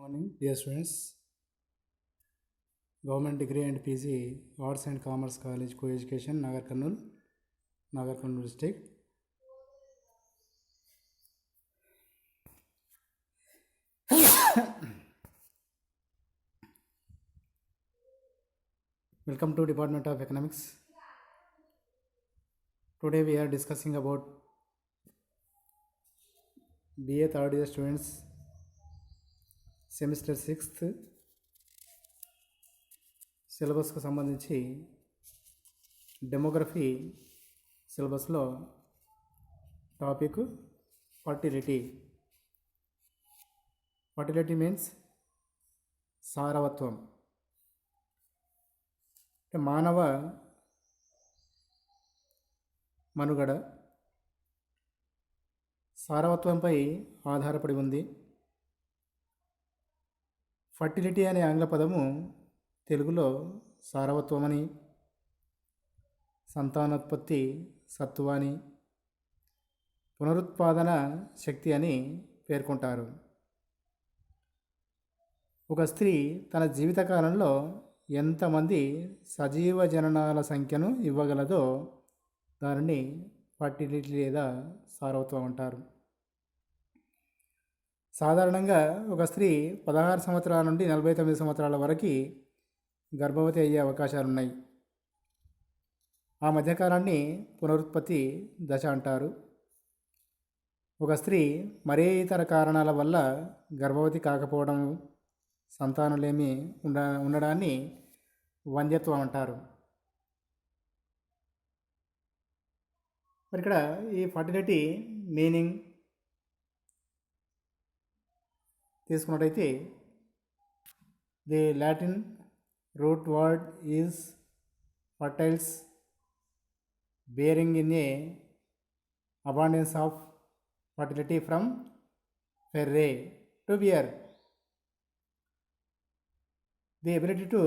Morning, dear students. Government Degree and PG Arts and Commerce College Co-Education, Nagar Karnool district. Welcome to Department of Economics. Today we are discussing about BA third year students semester 6th సిలబస్కు సంబంధించి demography సిలబస్లో topic fertility. Fertility means సారవత్వం. మానవ మనుగడ సారవత్వంపై ఆధారపడి ఉంది. Fertility అనే ఆంగ్ల పదము తెలుగులో సారవత్వమని, సంతానోత్పత్తి సత్తువని, పునరుత్పాదన శక్తి అని పేర్కొంటారు. ఒక స్త్రీ తన జీవితకాలంలో ఎంతమంది సజీవ జననాల సంఖ్యను ఇవ్వగలదో దానిని ఫర్టిలిటీ లేదా సారవత్వం అంటారు. సాధారణంగా ఒక స్త్రీ 16 సంవత్సరాల నుండి 49 సంవత్సరాల వరకు గర్భవతి అయ్యే అవకాశాలున్నాయి. ఆ మధ్యకాలాన్ని పునరుత్పత్తి దశ అంటారు. ఒక స్త్రీ మరే ఇతర కారణాల వల్ల గర్భవతి కాకపోవడం, సంతానలేమి ఉండడాన్ని వంధ్యత్వం అంటారు. మరి ఇక్కడ ఈ ఫర్టిలిటీ మీనింగ్ తీసుకున్నట్టయితే the Latin root word is fertilis, bearing in a abundance of fertility from ferre to bear. The ability to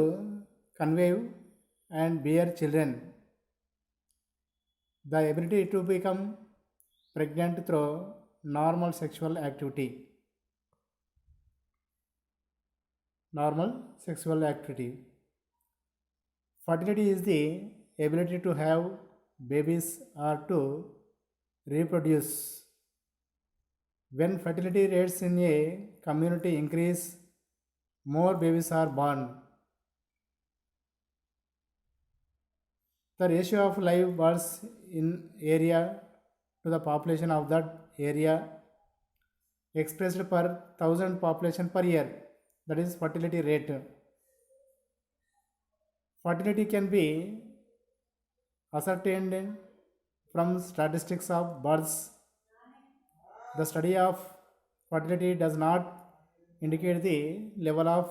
conceive and bear children, the ability to become pregnant through normal sexual activity. Fertility is the ability to have babies or to reproduce. When fertility rates in a community increase, more babies are born. The ratio of live births in area to the population of that area expressed per 1000 population per year, that is fertility rate. Fertility can be ascertained from statistics of births. The study of fertility does not indicate the level of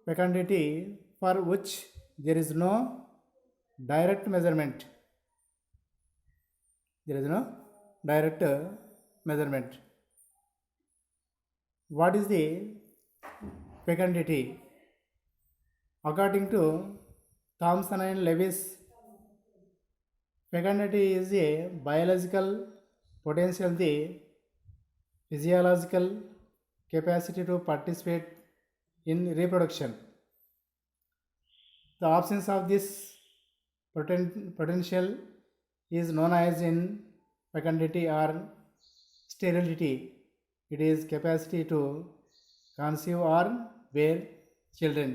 fecundity for which there is no direct measurement. What is the fecundity? According to Thomson and Lewis, fecundity is a biological potential, the physiological capacity to participate in reproduction. The absence of this potential is known as infecundity or sterility. It is capacity to conceive or bear children.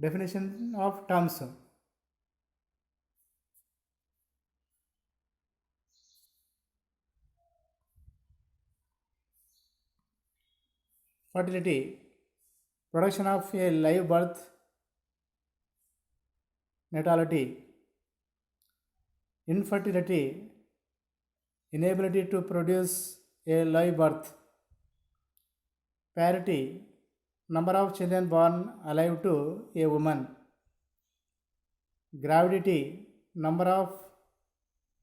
Definition of terms. Fertility, production of a live birth. Natality, infertility, inability to produce a live birth. Parity, number of children born alive to a woman. Gravidity, number of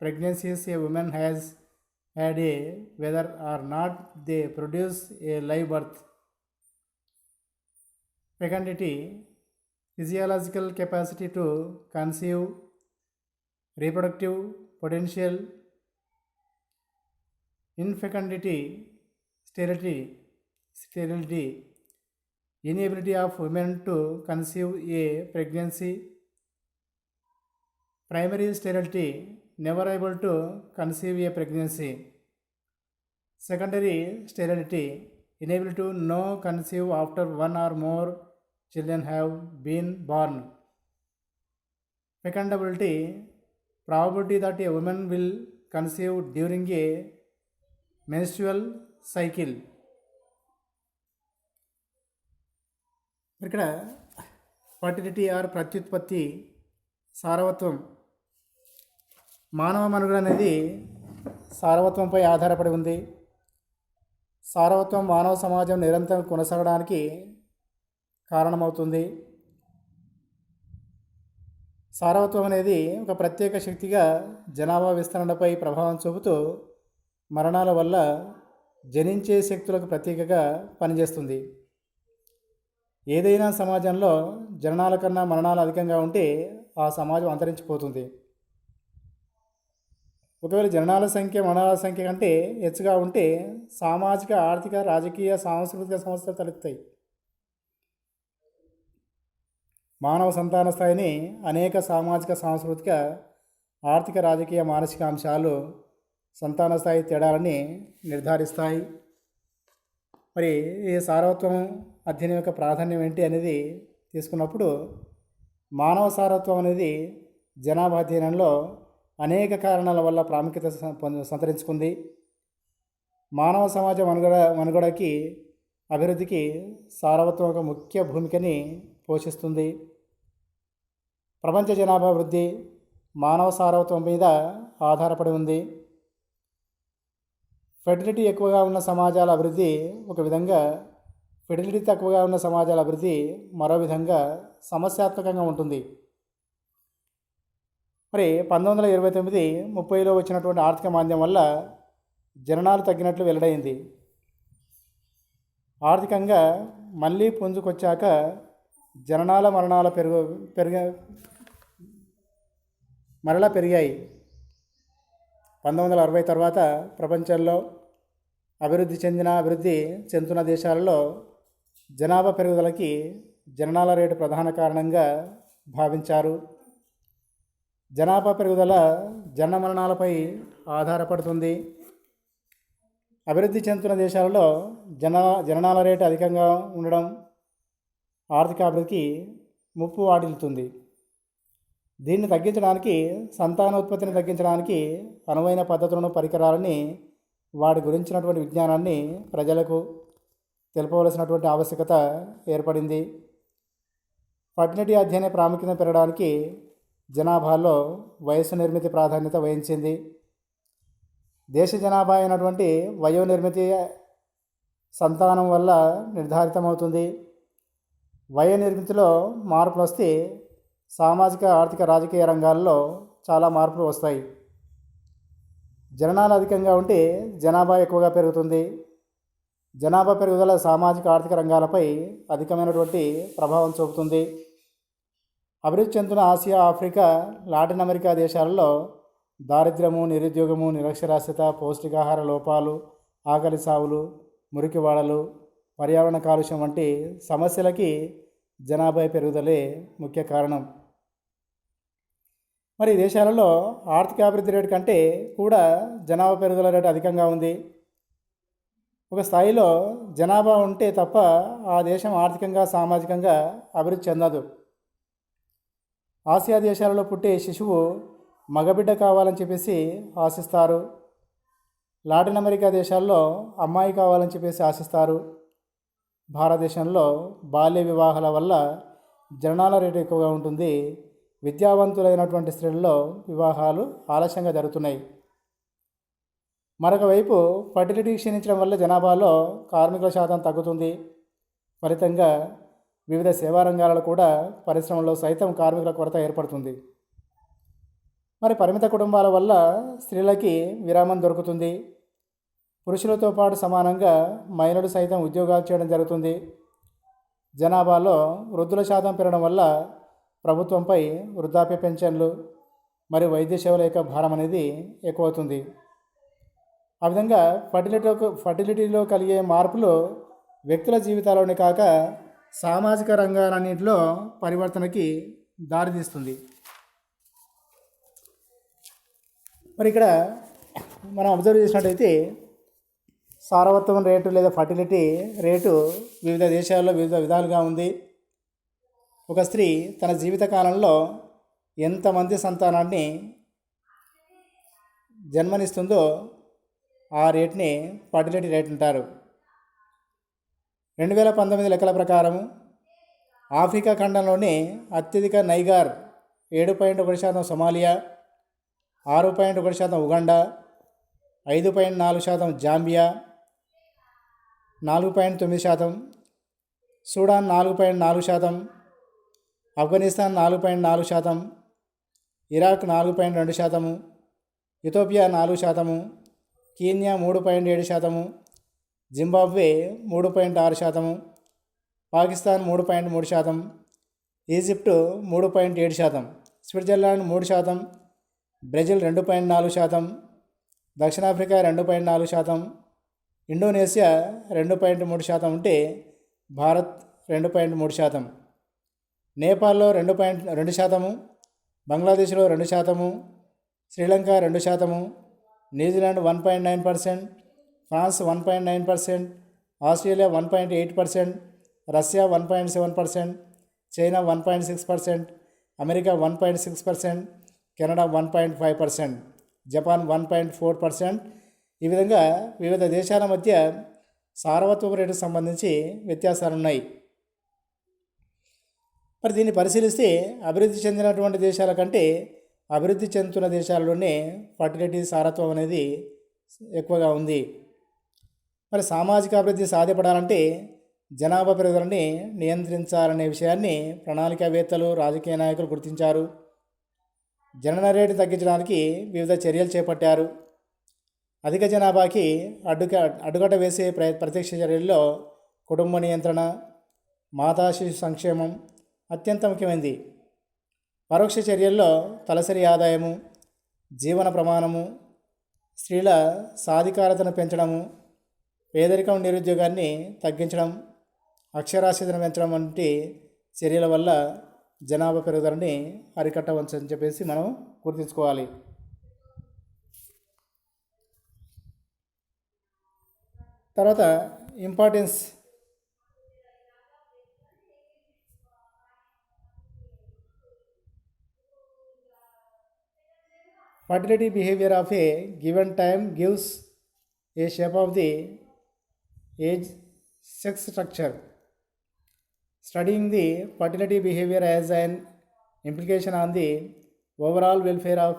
pregnancies a woman has had, whether or not they produce a live birth. Fecundity, physiological capacity to conceive, reproductive potential, ఇన్ఫెకండిటీ, sterility, inability of women to conceive a pregnancy, primary sterility, never able to conceive a pregnancy, secondary sterility, inability to no conceive after one or more children have been born, fecundability, probability that a woman will conceive during a menstrual cycle. ఇక్కడ fertility are ప్రత్యుత్పత్తి, సారవత్వం. మానవ మనుగడ అనేది సారవత్వంపై ఆధారపడి ఉంది. సారవత్వం మానవ సమాజం నిరంతరం కొనసాగడానికి కారణమవుతుంది. సారవత్వం అనేది ఒక ప్రత్యేక శక్తిగా జనాభా విస్తరణపై ప్రభావం చూపుతూ మరణాల వల్ల జనించే శక్తులకు ప్రతీకగా పనిచేస్తుంది. ఏదైనా సమాజంలో జననాల కన్నా మరణాలు అధికంగా ఉంటే ఆ సమాజం అంతరించిపోతుంది. ఒకవేళ జననాల సంఖ్య మరణాల సంఖ్య కంటే హెచ్చుగా ఉంటే సామాజిక, ఆర్థిక, రాజకీయ, సాంస్కృతిక సమస్యలు తలెత్తాయి. మానవ సంతాన స్థాయిని అనేక సామాజిక, సాంస్కృతిక, ఆర్థిక, రాజకీయ, మానసిక అంశాలు సంతాన స్థాయి తేడాలని నిర్ధారిస్తాయి. మరి ఈ సారవత్వం అధ్యయనం యొక్క ప్రాధాన్యం ఏంటి అనేది తీసుకున్నప్పుడు, మానవ సారవత్వం అనేది జనాభా అధ్యయనంలో అనేక కారణాల వల్ల ప్రాముఖ్యత సంతరించుకుంది. మానవ సమాజ మనుగడకి, అభివృద్ధికి సారవత్వం ఒక ముఖ్య భూమికని పోషిస్తుంది. ప్రపంచ జనాభా వృద్ధి మానవ సారవత్వం మీద ఆధారపడి ఉంది. ఫెర్టిలిటీ ఎక్కువగా ఉన్న సమాజాల అభివృద్ధి ఒక విధంగా, ఫెర్టిలిటీ తక్కువగా ఉన్న సమాజాల అభివృద్ధి మరో విధంగా సమస్యాత్మకంగా ఉంటుంది. మరి 1929-30లో వచ్చినటువంటి ఆర్థిక మాంద్యం వల్ల జననాలు తగ్గినట్లు వెల్లడైంది. ఆర్థికంగా మళ్ళీ పుంజుకొచ్చాక జననాల మరణాల మరలా పెరిగాయి. 1960 తర్వాత ప్రపంచంలో అభివృద్ధి చెందుతున్న దేశాలలో జనాభా పెరుగుదలకి జననాల రేటు ప్రధాన కారణంగా భావించారు. జనాభా పెరుగుదల జనన మరణాలపై ఆధారపడుతుంది. అభివృద్ధి చెందుతున్న దేశాలలో జననాల రేటు అధికంగా ఉండడం ఆర్థిక అభివృద్ధికి ముప్పు వాటిల్లుతుంది. దీన్ని తగ్గించడానికి, సంతానోత్పత్తిని తగ్గించడానికి అనువైన పద్ధతులను, పరికరాలని, వాటి గురించినటువంటి విజ్ఞానాన్ని ప్రజలకు తెలుపవలసినటువంటి ఆవశ్యకత ఏర్పడింది. ఫర్టిలిటీ అధ్యయన ప్రాముఖ్యత పెరగడానికి జనాభాలో వయస్సు నిర్మితి ప్రాధాన్యత వహించింది. దేశ జనాభా అయినటువంటి వయోనిర్మితి సంతానం వల్ల నిర్ధారితమవుతుంది. వయో నిర్మితిలో మార్పులు వస్తే సామాజిక, ఆర్థిక, రాజకీయ రంగాల్లో చాలా మార్పులు వస్తాయి. జననాలు అధికంగా ఉంటే జనాభా ఎక్కువగా పెరుగుతుంది. జనాభా పెరుగుదల సామాజిక, ఆర్థిక రంగాలపై అధికమైనటువంటి ప్రభావం చూపుతుంది. అభివృద్ధి చెందుతున్న ఆసియా, ఆఫ్రికా, లాటిన్ అమెరికా దేశాలలో దారిద్ర్యము, నిరుద్యోగము, నిరక్షరాస్యత, పౌష్టికాహార లోపాలు, ఆకలి సావులు, మురికివాడలు, పర్యావరణ కాలుష్యం వంటి సమస్యలకి జనాభా పెరుగుదలే ముఖ్య కారణం. మరి ఈ దేశాలలో ఆర్థిక అభివృద్ధి రేటు కంటే కూడా జనాభా పెరుగుదల రేటు అధికంగా ఉంది. ఒక స్థాయిలో జనాభా ఉంటే తప్ప ఆ దేశం ఆర్థికంగా, సామాజికంగా అభివృద్ధి చెందదు. ఆసియా దేశాలలో పుట్టే శిశువు మగబిడ్డ కావాలని చెప్పేసి ఆశిస్తారు. లాటిన్ అమెరికా దేశాల్లో అమ్మాయి కావాలని చెప్పేసి ఆశిస్తారు. భారతదేశంలో బాల్య వివాహాల వల్ల జననాల రేటు ఎక్కువగా ఉంటుంది. విద్యావంతులైనటువంటి స్త్రీల్లో వివాహాలు ఆలస్యంగా జరుగుతున్నాయి. మరొక వైపు ఫర్టిలిటీ క్షీణించడం వల్ల జనాభాలో కార్మికుల శాతం తగ్గుతుంది. ఫలితంగా వివిధ సేవా రంగాలలో కూడా, పరిశ్రమల్లో సైతం కార్మికుల కొరత ఏర్పడుతుంది. మరి పరిమిత కుటుంబాల వల్ల స్త్రీలకి విరామం దొరుకుతుంది. పురుషులతో పాటు సమానంగా మహిళలు సైతం ఉద్యోగాలు చేయడం జరుగుతుంది. జనాభాలో వృద్ధుల శాతం పెరగడం వల్ల ప్రభుత్వంపై వృద్ధాప్య పెన్షన్లు మరియు వైద్య సేవల యొక్క భారం అనేది ఎక్కువవుతుంది. ఆ విధంగా ఫర్టిలిటీలో కలిగే మార్పులు వ్యక్తుల జీవితాల్లోనే కాక సామాజిక రంగాలన్నింటిలో పరివర్తనకి దారితీస్తుంది. మరి ఇక్కడ మనం అబ్జర్వ్ చేసినట్టయితే సారవత్వం రేటు లేదా ఫర్టిలిటీ రేటు వివిధ దేశాల్లో వివిధ విధాలుగా ఉంది. ఒక స్త్రీ తన జీవిత కాలంలో ఎంతమంది సంతానాన్ని జన్మనిస్తుందో ఆ రేట్ని ఫర్టిలిటీ రేట్ అంటారు. 2019 లెక్కల ప్రకారం ఆఫ్రికా ఖండంలోని అత్యధిక niger 7.1%, Somalia 6.1%, Uganda 5.4%, Zambia 4.9%, Sudan 4.4%, Afghanistan 4.4%, Iraq 4.2%, Ethiopia 4%, కీన్యా 3.7%, Zimbabwe 3.6%, Pakistan 3.3%, Egypt 3.7%, Switzerland 3%, Brazil 2.4%, దక్షిణాఫ్రికా 2.4%, ఇండోనేషియా 2.3% ఉంటే భారత్ 2.3%, నేపాల్లో 2.2%, బంగ్లాదేశ్లో 2%, Sri Lanka 2%, New Zealand 1.9%, France 1.9%, Australia 1.8%, Russia 1.7%, China 1.6%, America 1.6%, Canada 1.5%, Japan 1.4%. ఈ విధంగా వివిధ దేశాల మధ్య సారవత్వపు రేటుకు సంబంధించి వ్యత్యాసాలు ఉన్నాయి. మరి దీన్ని పరిశీలిస్తే అభివృద్ధి చెందినటువంటి దేశాల కంటే అభివృద్ధి చెందుతున్న దేశాల్లోనే ఫర్టిలిటీ సారత్వం అనేది ఎక్కువగా ఉంది. మరి సామాజిక అభివృద్ధి సాధ్యపడాలంటే జనాభా పెరుగుదలని నియంత్రించాలనే విషయాన్ని ప్రణాళికావేత్తలు, రాజకీయ నాయకులు గుర్తించారు. జనన రేటు తగ్గించడానికి వివిధ చర్యలు చేపట్టారు. అధిక జనాభాకి అడ్డుకట్ట వేసే ప్రత్యక్ష చర్యల్లో కుటుంబ నియంత్రణ, మాతా శిశు సంక్షేమం అత్యంత ముఖ్యమైనది. పరోక్ష చర్యల్లో తలసరి ఆదాయము, జీవన ప్రమాణము, స్త్రీల సాధికారతను పెంచడము, పేదరికం, నిరుద్యోగాన్ని తగ్గించడం, అక్షరాస్యతను పెంచడం వంటి చర్యల వల్ల జనాభా పెరుగుదలని అరికట్టవచ్చని చెప్పేసి మనం గుర్తుంచుకోవాలి. తర్వాత importance fertility behavior of a given time gives a shape of the age sex structure. Studying the fertility behavior has an implication on the overall welfare of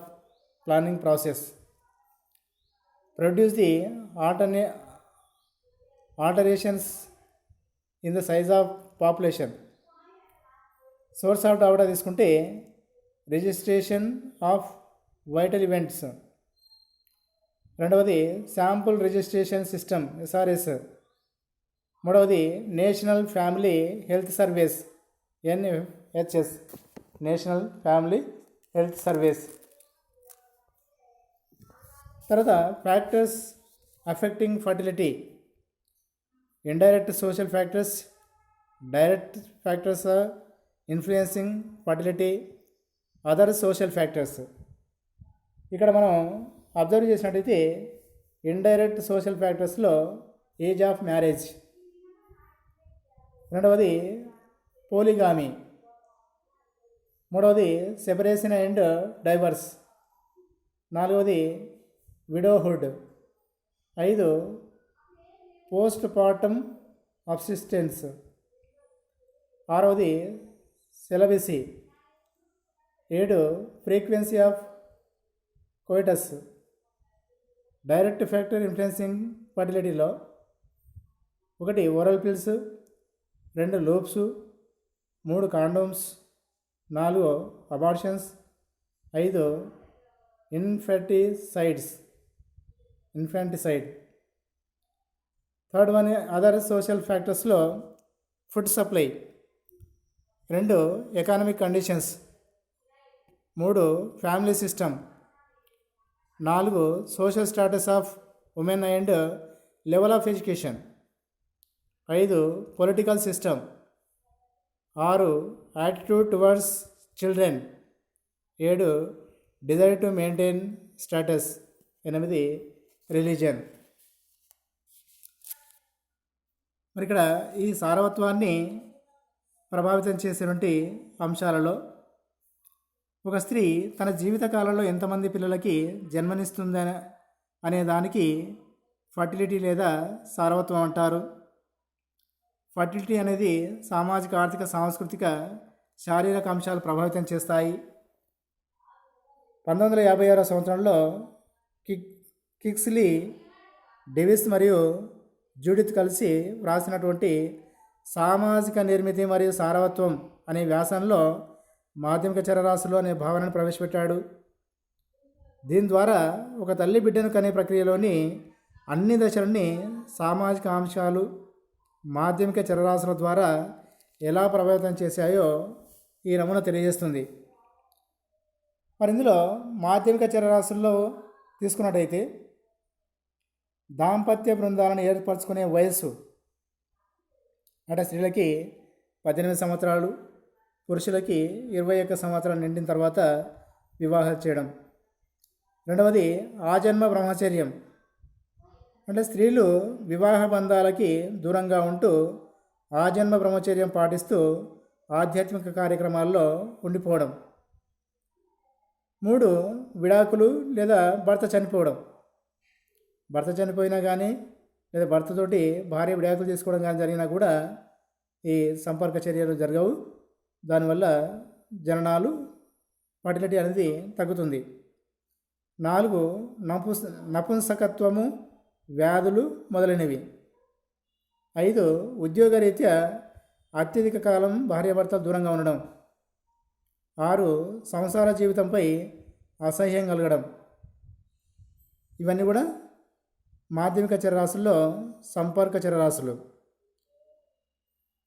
planning process. Produce the alterations in the size of population. Source of data తీసుకుంటే registration of vital events, రెండవది sample registration system SRS, మూడవది national family health service NFHS, national family health service. తర్వాత factors affecting fertility, indirect social factors, direct factors influencing fertility, other social factors. ఇక్కడ మనం observe చేసినట్టయితే indirect social ఫ్యాక్టర్స్లో age of marriage, రెండవది polygamy, మూడవది separation and divorce, నాలుగవది widowhood, 5 post partum abstinence, 6వది celibacy, 7 frequency of coitus. Direct factor influencing ఫర్టిలిటీలో 1 oral pills, 2 loops, 3 condoms, 4 abortions, 5 infanticide. Third one other social ఫ్యాక్టర్స్లో food supply, 2 economic conditions, 3 family system, 4 social status of women and level of education. 5 political system. 6 attitude towards children. 7 desire to maintain status. 8 religion. మరి ఇక్కడ ఈ సారవత్వాన్ని ప్రభావితం చేసేటువంటి అంశాలలో ఒక స్త్రీ తన జీవితకాలంలో ఎంతమంది పిల్లలకి జన్మనిస్తుందని అనే దానికి ఫర్టిలిటీ లేదా సారవత్వం అంటారు. ఫర్టిలిటీ అనేది సామాజిక, ఆర్థిక, సాంస్కృతిక, శారీరక అంశాలు ప్రభావితం చేస్తాయి. 1956 సంవత్సరంలో కిక్స్లీ డేవిస్ మరియు జూడిత్ కలిసి వ్రాసినటువంటి సామాజిక నిర్మితి మరియు సారవత్వం అనే వ్యాసంలో మాధ్యమిక చరరాశులు అనే భావనను ప్రవేశపెట్టాడు. దీని ద్వారా ఒక తల్లి బిడ్డను కనే ప్రక్రియలోని అన్ని దశలని సామాజిక అంశాలు మాధ్యమిక చరరాశుల ద్వారా ఎలా ప్రభావితం చేశాయో ఈ నమూనా తెలియజేస్తుంది. మరి ఇందులో మాధ్యమిక చరరాశుల్లో తీసుకున్నట్టయితే దాంపత్య బృందాలను ఏర్పరచుకునే వయస్సు అంటే స్త్రీలకి 18 సంవత్సరాలు, పురుషులకి 21 సంవత్సరాలు నిండిన తర్వాత వివాహం చేయడం. రెండవది ఆజన్మ బ్రహ్మచర్యం అంటే స్త్రీలు వివాహ బంధాలకి దూరంగా ఉంటూ ఆజన్మ బ్రహ్మచర్యం పాటిస్తూ ఆధ్యాత్మిక కార్యక్రమాల్లో ఉండిపోవడం. 3 విడాకులు లేదా భర్త చనిపోవడం. భర్త చనిపోయినా కానీ లేదా భర్తతోటి భార్య విడాకులు తీసుకోవడం కానీ జరిగినా కూడా ఈ సంపర్క చర్యలు జరగవు. దానివల్ల జననాలు, ఫర్టిలిటీ అనేది తగ్గుతుంది. 4 నపుంసకత్వము, వ్యాధులు మొదలైనవి. 5 ఉద్యోగరీత్యా అత్యధిక కాలం భార్యాభర్తలు దూరంగా ఉండడం. 6 సంసార జీవితంపై అసహ్యం కలగడం. ఇవన్నీ కూడా మాధ్యమిక చరరాశుల్లో సంపర్క చరరాశులు.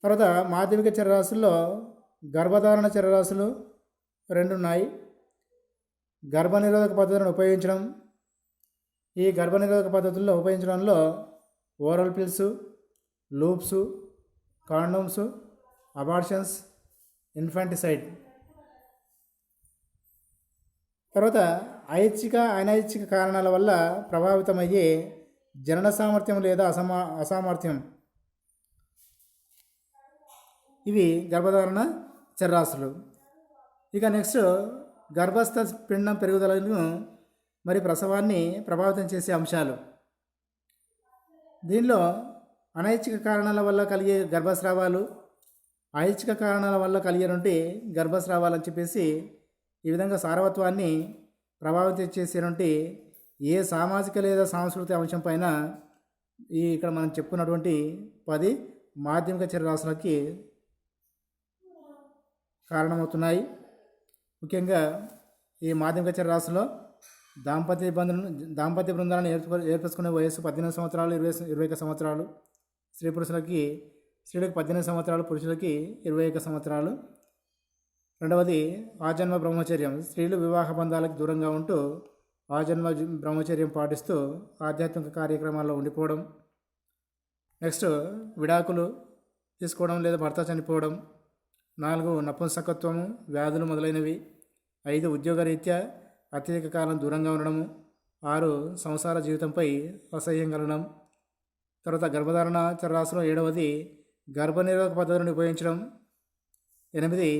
తర్వాత మాధ్యమిక చరరాశుల్లో గర్భధారణ చరరాశులు 2 ఉన్నాయి. గర్భనిరోధక పద్ధతులను ఉపయోగించడం. ఈ గర్భనిరోధక పద్ధతుల్లో ఉపయోగించడంలో oral pills, loops, condoms, abortions, infanticide. తర్వాత ఐచ్ఛిక, అనైచ్ఛిక కారణాల వల్ల ప్రభావితమయ్యే జనన సామర్థ్యం లేదా అసామర్థ్యం. ఇవి గర్భధారణ చర్రాశులు. ఇక నెక్స్ట్ గర్భస్థ పిండం పెరుగుదలను మరి ప్రసవాన్ని ప్రభావితం చేసే అంశాలు. దీనిలో అనైచ్ఛిక కారణాల వల్ల కలిగే గర్భస్రావాలు, ఐచ్ఛిక కారణాల వల్ల కలిగేటువంటి గర్భస్రావాలు అని చెప్పేసి ఈ విధంగా సారవత్వాన్ని ప్రభావితం చేసేటువంటి ఏ సామాజిక లేదా సాంస్కృతిక అంశం పైన ఇక్కడ మనం చెప్పుకున్నటువంటి 10 మాధ్యమిక చరరాశులకి కారణమవుతున్నాయి. ముఖ్యంగా ఈ మాధ్యమిక చరరాశులో దాంపత్య బృందాలను ఏర్పరచుకునే వయస్సు 18 సంవత్సరాలు, 21 సంవత్సరాలు. పురుషులకి 18 సంవత్సరాలు, పురుషులకి 21 సంవత్సరాలు. రెండవది ఆజన్మ బ్రహ్మచర్యం. స్త్రీలు వివాహ బంధాలకు దూరంగా ఉంటూ ఆజన్మ బ్రహ్మచర్యం పాటిస్తూ ఆధ్యాత్మిక కార్యక్రమాల్లో ఉండిపోవడం. నెక్స్ట్ విడాకులు తీసుకోవడం లేదా భర్త చనిపోవడం. 4 నపుంసకత్వము, వ్యాధులు మొదలైనవి. 5 ఉద్యోగరీత్యా అత్యధిక కాలం దూరంగా ఉండడము. 6 సంసార జీవితంపై అసహ్యం కలగడం. తర్వాత గర్భధారణ చరరాశిలో 7వది గర్భనిరోధక పద్ధతులను ఉపయోగించడం. 8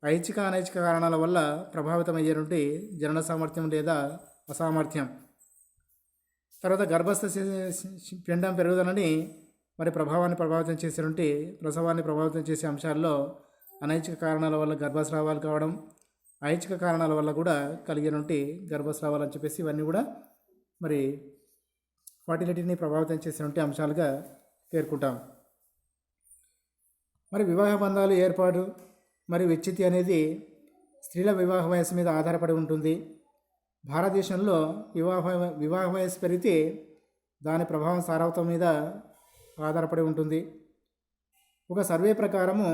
ఐచ్ఛిక, అనైచ్ఛిక కారణాల వల్ల ప్రభావితమయ్యేటువంటి జనన సామర్థ్యం లేదా అసామర్థ్యం. తర్వాత గర్భస్థ పిండం పెరుగుదలని మరి ప్రభావితం చేసేటువంటి ప్రసవాన్ని ప్రభావితం చేసే అంశాల్లో అనైచ్ఛిక కారణాల వల్ల గర్భస్రావాలు కావడం, ఐచ్ఛిక కారణాల వల్ల కూడా కలిగినటువంటి గర్భస్రావాలు అని చెప్పేసి ఇవన్నీ కూడా మరి ఫర్టిలిటీని ప్రభావితం చేసేటువంటి అంశాలుగా పేర్కొంటాం. మరి వివాహ బంధాలు ఏర్పాటు మరియు విచ్ఛితి అనేది స్త్రీల వివాహ వయస్సు మీద ఆధారపడి ఉంటుంది. భారతదేశంలో వివాహ వయస్సు పెరిగితే దాని ప్రభావం సారవత్వం మీద ఆధారపడి ఉంటుంది. ఒక సర్వే ప్రకారము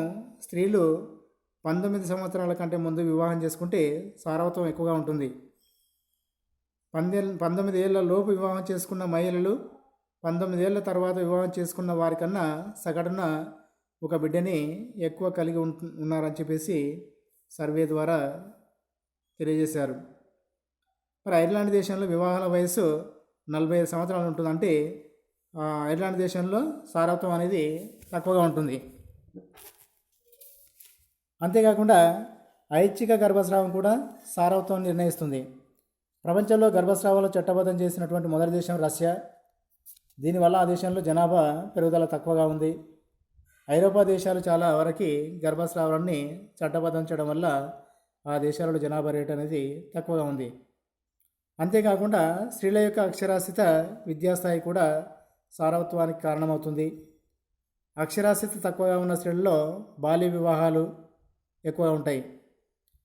స్త్రీలు 19 సంవత్సరాల కంటే ముందు వివాహం చేసుకుంటే సారవత్వం ఎక్కువగా ఉంటుంది. 19 ఏళ్ల లోపు వివాహం చేసుకున్న మహిళలు 19 ఏళ్ల తర్వాత వివాహం చేసుకున్న వారికన్నా సగటున ఒక బిడ్డని ఎక్కువ కలిగి ఉన్నారని చెప్పేసి సర్వే ద్వారా తెలియజేశారు. మరి ఐర్లాండ్ దేశంలో వివాహాల వయసు 45 సంవత్సరాలు ఉంటుంది. అంటే ఐర్లాండ్ దేశంలో సారత్వం అనేది తక్కువగా ఉంటుంది. అంతేకాకుండా ఐచ్ఛిక గర్భస్రావం కూడా సారవత్వం నిర్ణయిస్తుంది. ప్రపంచంలో గర్భస్రావాలు చట్టబద్ధం చేసినటువంటి మొదటి దేశం రష్యా. దీనివల్ల ఆ దేశంలో జనాభా పెరుగుదల తక్కువగా ఉంది. ఐరోపా దేశాలు చాలా వరకు గర్భస్రావాన్ని చట్టబద్ధం చేయడం వల్ల ఆ దేశాలలో జనాభా రేటు అనేది తక్కువగా ఉంది. అంతేకాకుండా స్త్రీల యొక్క అక్షరాస్యత విద్యాస్థాయి కూడా సారవత్వానికి కారణమవుతుంది. అక్షరాస్యత తక్కువగా ఉన్న స్త్రీలలో బాల్య వివాహాలు ఎక్కువగా ఉంటాయి.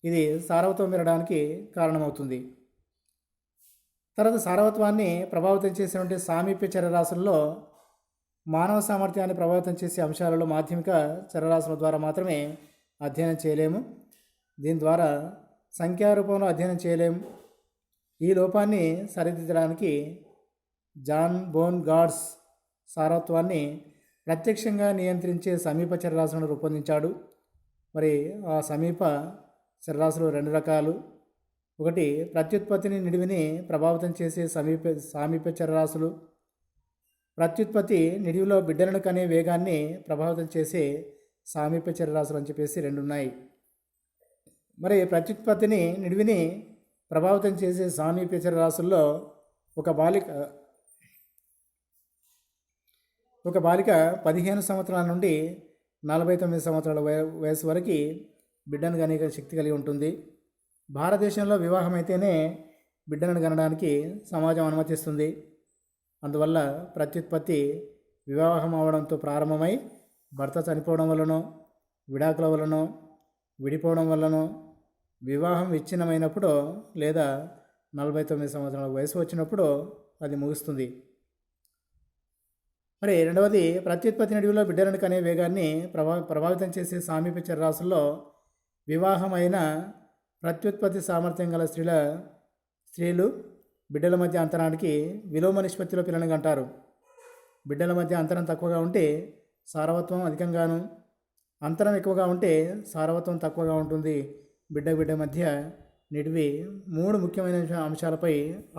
ఇది సారవత్వం పెరగడానికి కారణమవుతుంది. తర్వాత సారవత్వాన్ని ప్రభావితం చేసేటువంటి సామీప్య చరరాశుల్లో మానవ సామర్థ్యాన్ని ప్రభావితం చేసే అంశాలలో మాధ్యమిక చరరాశుల ద్వారా మాత్రమే అధ్యయనం చేయలేము. దీని ద్వారా సంఖ్యారూపంలో అధ్యయనం చేయలేము. ఈ లోపాన్ని సరిదిద్దడానికి జాన్ బోన్ గాడ్స్ సారవత్వాన్ని ప్రత్యక్షంగా నియంత్రించే సమీప చరరాశులను రూపొందించాడు. మరి ఆ సమీప చరరాశులు 2 రకాలు. ఒకటి ప్రత్యుత్పత్తిని నిడివిని ప్రభావితం చేసే సామీప్య చరరాశులు. ప్రత్యుత్పత్తి నిడివిలో బిడ్డలను కనే వేగాన్ని ప్రభావితం చేసే సామీప్య చరరాశులు అని చెప్పేసి 2 ఉన్నాయి. మరి ప్రత్యుత్పత్తిని నిడివిని ప్రభావితం చేసే సామీప్య చరరాశుల్లో ఒక బాలిక 15 సంవత్సరాల నుండి 49 సంవత్సరాల వయసు వరకు బిడ్డను కనే శక్తి కలిగి ఉంటుంది. భారతదేశంలో వివాహం అయితేనే బిడ్డలను కనడానికి సమాజం అనుమతిస్తుంది. అందువల్ల ప్రత్యుత్పత్తి వివాహం అవడంతో ప్రారంభమై భర్త చనిపోవడం వలనో, విడాకుల వలనో, విడిపోవడం వలనో, వివాహం విచ్ఛిన్నమైనప్పుడు లేదా 49 సంవత్సరాల వయసు వచ్చినప్పుడు అది ముగుస్తుంది. మరి రెండవది ప్రత్యుత్పత్తి నడివిలో బిడ్డలను కనే వేగాన్ని ప్రభావితం చేసే సామీప్య చరరాశుల్లో వివాహమైన ప్రత్యుత్పత్తి సామర్థ్యం గల స్త్రీలు బిడ్డల మధ్య అంతరానికి విలోమ నిష్పత్తిలో పిల్లలను కంటారు. బిడ్డల మధ్య అంతరం తక్కువగా ఉంటే సారవత్వం అధికంగాను, అంతరం ఎక్కువగా ఉంటే సారవత్వం తక్కువగా ఉంటుంది. బిడ్డ మధ్య నిడివి 3 ముఖ్యమైన అంశాలపై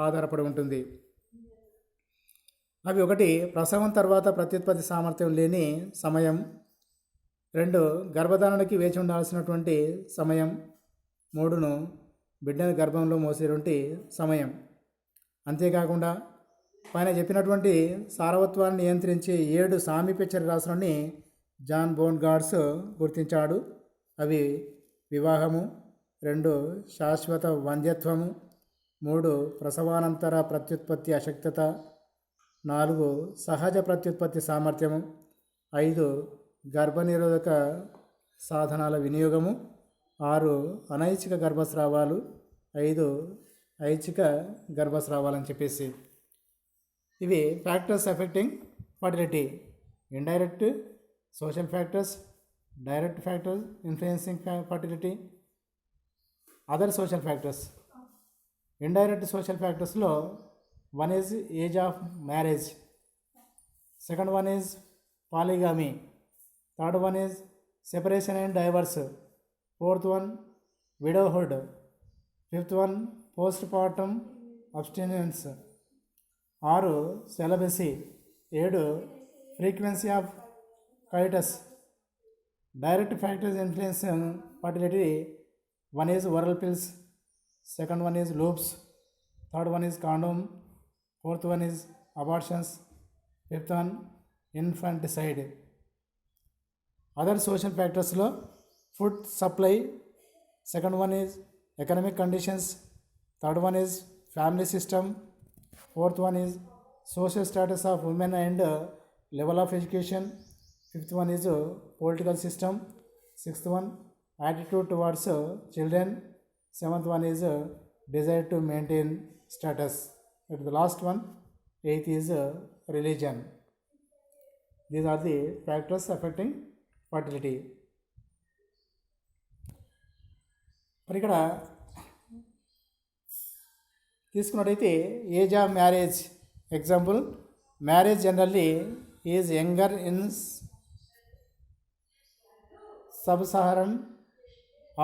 ఆధారపడి ఉంటుంది. అవి: 1 ప్రసవం తర్వాత ప్రత్యుత్పత్తి సామర్థ్యం లేని సమయం, 2 గర్భధారణకి వేచి ఉండాల్సినటువంటి సమయం, 3 బిడ్డను గర్భంలో మోసేటువంటి సమయం. అంతేకాకుండా పైన చెప్పినటువంటి సారవత్వాన్ని నియంత్రించే 7 సామీప్య చరరాశులని జాన్ బోన్ గాడ్స్ గుర్తించాడు. అవి: వివాహము, 2 శాశ్వత వంధ్యత్వము, 3 ప్రసవానంతర ప్రత్యుత్పత్తి అశక్తత, 4 సహజ ప్రత్యుత్పత్తి సామర్థ్యము, 5 గర్భనిరోధక సాధనాల వినియోగము, 6 అనైచ్ఛిక గర్భస్రావాలు, 5 ఐచ్ఛిక గర్భస్రావాలని చెప్పేసి ఇవి factors affecting fertility. Indirect social factors, direct factors influencing fertility, other social factors. Indirect social ఫ్యాక్టర్స్లో 1 is age of marriage, 2nd one is polygamy, 3rd one is separation and divorce, 4th one widowhood, 5th one postpartum abstinence, 6 celibacy, 7 frequency of coitus. Direct factors influencing fertility: 1 is oral pills, 2nd one is loops, 3rd one is condom, 4th one is abortions, 5th one infanticide. Other social factors lo food supply, 2nd one is economic conditions, 3rd one is family system, 4th one is social status of women and level of education, 5th one is political system, 6th one attitude towards children, 7th one is desire to maintain status, and the last one 8th is religion. These are the factors affecting fertility. మరి ఇక్కడ తీసుకున్నట్టయితే age of marriage example marriage generally is younger in sub Saharan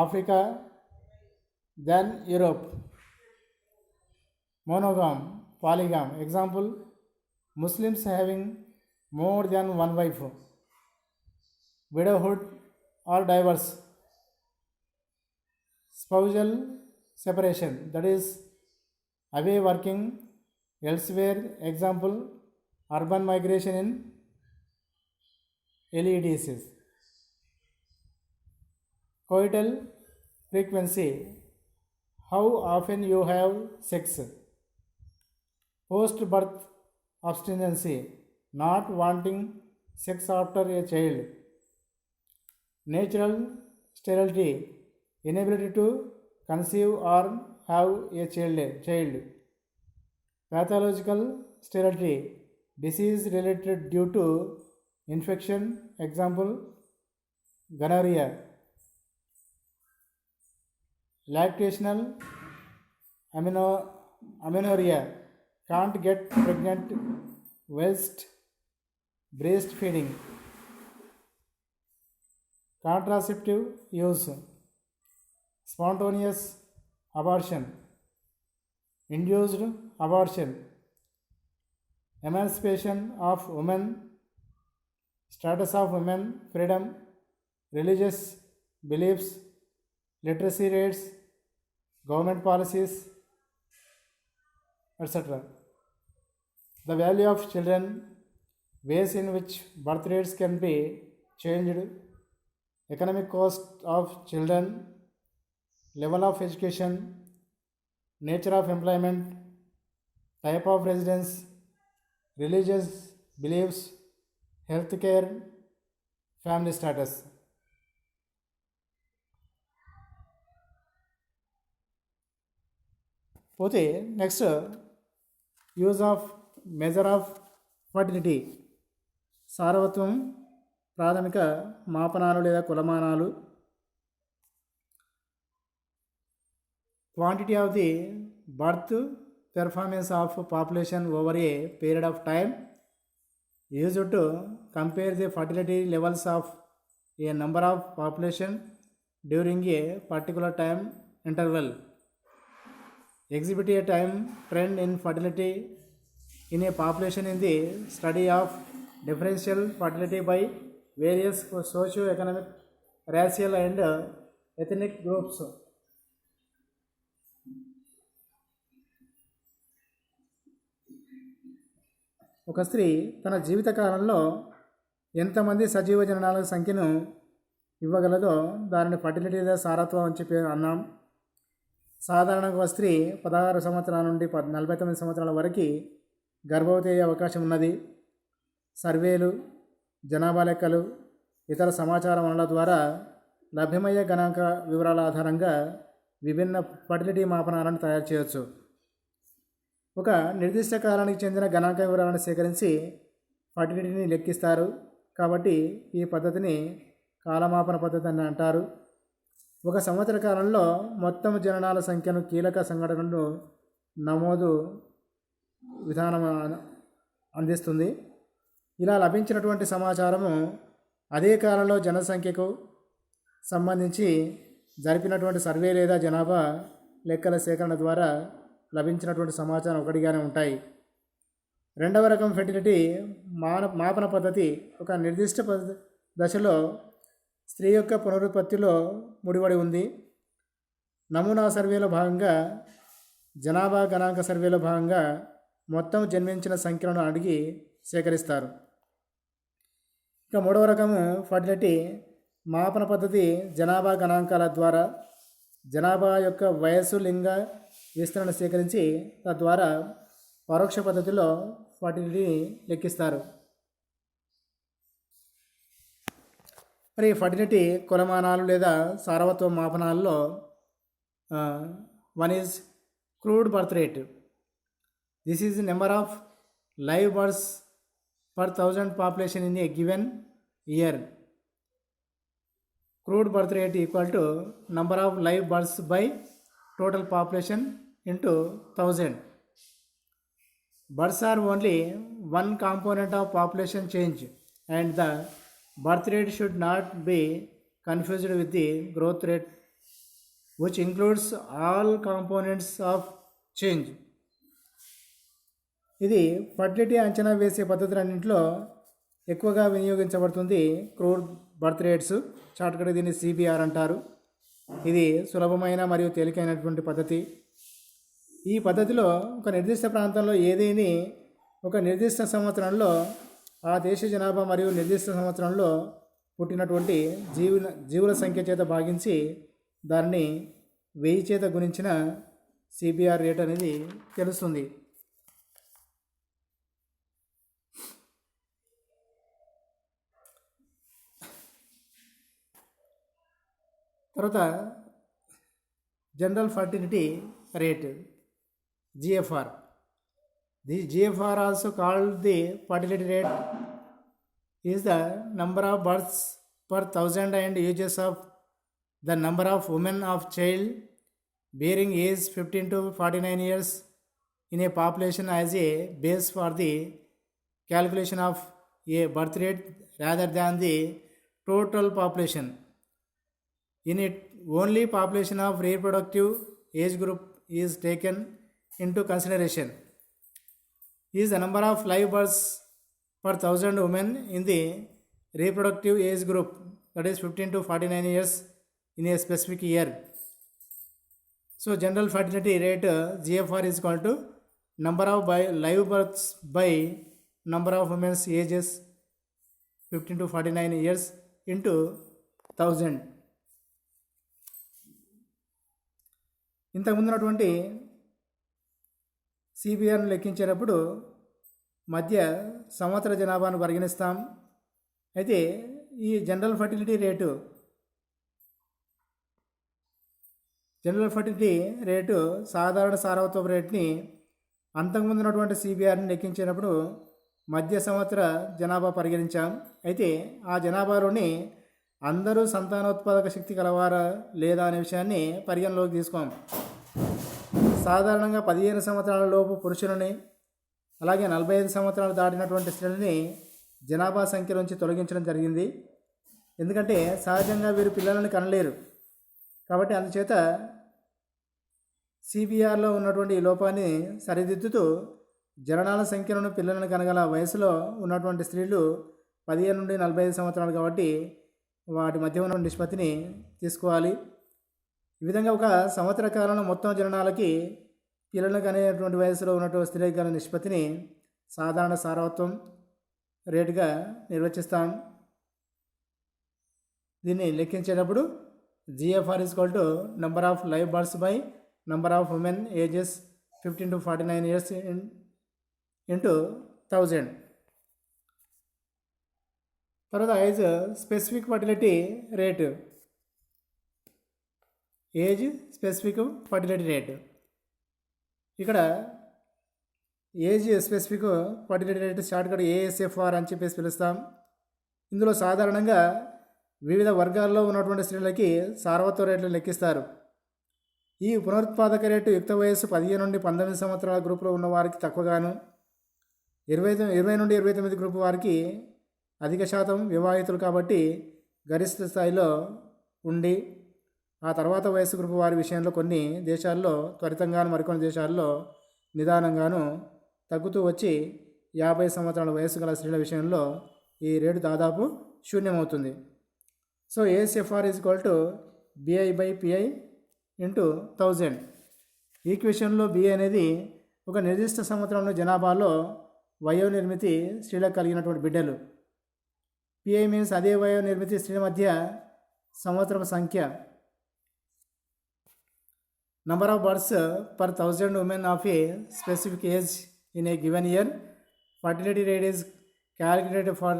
Africa then Europe. Monogamy polygamy example Muslims having more than one wife, widowhood or divorce, spousal separation, that is away working elsewhere, example urban migration in LEDCs. Coital frequency, how often you have sex. Post birth abstinency, not wanting sex after a child. Natural sterility, inability to conceive or have a child. Pathological sterility, disease related due to infection, example gonorrhea. Lactational amenorrhea, can't get pregnant whilst breastfeeding. Contraceptive use, spontaneous abortion, induced abortion, emancipation of women, status of women, freedom, religious beliefs, literacy rates, government policies, etc. The value of children, ways in which birth rates can be changed, economic cost of children, level of education, nature of employment, type of residence, religious beliefs, healthcare, family status. పోతే next use of measure of fertility, సారవత్వం ప్రాథమిక మాపనాలు లేదా కులమానాలు. Quantity of the birth performance of population over a period of time used to compare the fertility levels of a number of population during a particular time interval. Exhibit a time trend in fertility in a population in the study of differential fertility by various socio-economic, racial and ethnic groups. ఒక స్త్రీ తన జీవితకాలంలో ఎంతమంది సజీవ జననాల సంఖ్యను ఇవ్వగలదో దానిని fertility లేదా సారత్వం అని చెప్పి అన్నాం. సాధారణంగా ఒక స్త్రీ 16 సంవత్సరాల నుండి 49 సంవత్సరాల వరకు గర్భవతి అయ్యే అవకాశం ఉన్నది. సర్వేలు, జనాభా లెక్కలు, ఇతర సమాచార వనరుల ద్వారా లభ్యమయ్యే గణాంక వివరాల ఆధారంగా విభిన్న ఫర్టిలిటీ మాపనాలను తయారు చేయవచ్చు. ఒక నిర్దిష్ట కాలానికి చెందిన గణాంక వివరాలను సేకరించి ఫర్టిలిటీని లెక్కిస్తారు. కాబట్టి ఈ పద్ధతిని కాలమాపన పద్ధతి అని అంటారు. ఒక సంవత్సర కాలంలో మొత్తం జననాల సంఖ్యను కీలక సంఘటనలు నమోదు విధానం అందిస్తుంది. ఇలా లభించినటువంటి సమాచారము అదే కాలంలో జనసంఖ్యకు సంబంధించి జరిపినటువంటి సర్వే లేదా జనాభా లెక్కల సేకరణ ద్వారా లభించినటువంటి సమాచారం ఒకటిగానే ఉంటాయి. రెండవ రకం ఫెర్టిలిటీ మాపన పద్ధతి ఒక నిర్దిష్ట దశలో స్త్రీ యొక్క పునరుత్పత్తిలో ముడిపడి ఉంది. నమూనా సర్వేలో భాగంగా, జనాభా గణాంక సర్వేలో భాగంగా మొత్తం జన్మించిన సంఖ్యలను అడిగి సేకరిస్తారు. ఇక మూడవ రకము ఫర్టిలిటీ మాపన పద్ధతి జనాభా గణాంకాల ద్వారా జనాభా యొక్క వయస్సు, లింగ విస్తరణ సేకరించి తద్వారా పరోక్ష పద్ధతిలో ఫర్టిలిటీని లెక్కిస్తారు. మరి ఫర్టిలిటీ కొలమానాలు లేదా సారవత్వ మాపనాల్లో one is crude birth rate. This is number of live births per 1000 population in a given year. Crude birth rate equal to number of live births by total population into 1000. Births are only one component of population change, and the birth rate should not be confused with the growth rate, which includes all components of change. ఇది fertility అంచనా వేసే పద్ధతులన్నింటిలో ఎక్కువగా వినియోగించబడుతుంది. Crude birth rates, shortcut దీన్ని CBR అంటారు. ఇది సులభమైన మరియు తేలికైనటువంటి పద్ధతి. ఈ పద్ధతిలో ఒక నిర్దిష్ట ప్రాంతంలో ఏదేని ఒక నిర్దిష్ట సంవత్సరంలో ఆ దేశ జనాభా మరియు నిర్దిష్ట సంవత్సరంలో పుట్టినటువంటి జీవుల సంఖ్య చేత భాగించి దాన్ని 1000 చేత గుణించిన సిబిఆర్ రేట్ అనేది తెలుస్తుంది. తర్వాత general fertility rate, GFR. The GFR also called the fertility rate is the number of births per 1000 and ages of the number of women of child bearing age 15 to 49 years in a population as a base for the calculation of a birth rate rather than the total population. In it, only population of reproductive age group is taken into consideration. Is the number of live births per 1000 women in the reproductive age group, that is 15 to 49 years in a specific year. So general fertility rate GFR is equal to number of live births by number of women's ages 15 to 49 years into 1000. ఇంతకుముందు ఉన్నటువంటి సిబిఆర్ను లెక్కించేటప్పుడు మధ్య సంవత్సర జనాభాను పరిగణిస్తాం. అయితే ఈ general fertility rate సాధారణ సార్వత్రిక రేట్ని అంతకుముందు ఉన్నటువంటి సిబిఆర్ని లెక్కించేటప్పుడు మధ్య సంవత్సర జనాభా పరిగణించాం. అయితే ఆ జనాభాలోని అందరూ సంతానోత్పాదక శక్తి కలవారా లేదా అనే విషయాన్ని పరిగణలోకి తీసుకోం. సాధారణంగా 15 సంవత్సరాల లోపు పురుషులని, అలాగే 45 సంవత్సరాలు దాటినటువంటి స్త్రీలని జనాభా సంఖ్య నుంచి తొలగించడం జరిగింది. ఎందుకంటే సహజంగా వీరు పిల్లలను కనలేరు. కాబట్టి అందుచేత సిబిఆర్లో ఉన్నటువంటి ఈ లోపాన్ని సరిదిద్దుతూ జననాల సంఖ్యలను పిల్లలను కనగల వయసులో ఉన్నటువంటి స్త్రీలు 15 నుండి 45 సంవత్సరాలు కాబట్టి వాటి మధ్య ఉన్న నిష్పత్తిని తీసుకోవాలి. ఈ విధంగా ఒక సంవత్సర కాలంలో మొత్తం జననాలకి పిల్లలను కనేటువంటి వయసులో ఉన్నటువంటి స్త్రీలకు గల నిష్పత్తిని సాధారణ సారవత్వం రేటుగా నిర్వచిస్తాం. దీన్ని లెక్కించేటప్పుడు GFR is equal to number of live births by number of women ages 15 to 49 years into 1000. తర్వాత age specific fertility rate, age specific fertility rate. ఇక్కడ age specific fertility rate shortcut ASFR అని చెప్పేసి పిలుస్తాం. ఇందులో సాధారణంగా వివిధ వర్గాల్లో ఉన్నటువంటి స్త్రీలకి సార్వత్రిక రేట్లు లెక్కిస్తారు. ఈ పునరుత్పాదక రేటు యుక్త వయస్సు 15 నుండి 19 సంవత్సరాల గ్రూపులో ఉన్న వారికి తక్కువగాను, 20 నుండి 29 గ్రూపు వారికి అధిక శాతం వివాహితులు కాబట్టి గరిష్ట స్థాయిలో ఉండి, ఆ తర్వాత వయసు గ్రూపు వారి విషయంలో కొన్ని దేశాల్లో త్వరితంగాను, మరికొన్ని దేశాల్లో నిదానంగాను తగ్గుతూ వచ్చి 50 సంవత్సరాల వయసు గల స్త్రీల విషయంలో ఈ రేటు దాదాపు శూన్యమవుతుంది. So ASFR is equal to BI by PI into 1000. ఈక్వేషన్లో బిఐ అనేది ఒక నిర్దిష్ట సంవత్సరంలో జనాభాలో వయోనిర్మితి స్త్రీలకు కలిగినటువంటి బిడ్డలు. పిఐ మీన్స్ అదే వయోనిర్మితి స్త్రీల మధ్య సంవత్సరం సంఖ్య. Number of births per 1000 women of a specific age in a given year. Fertility rate is calculated for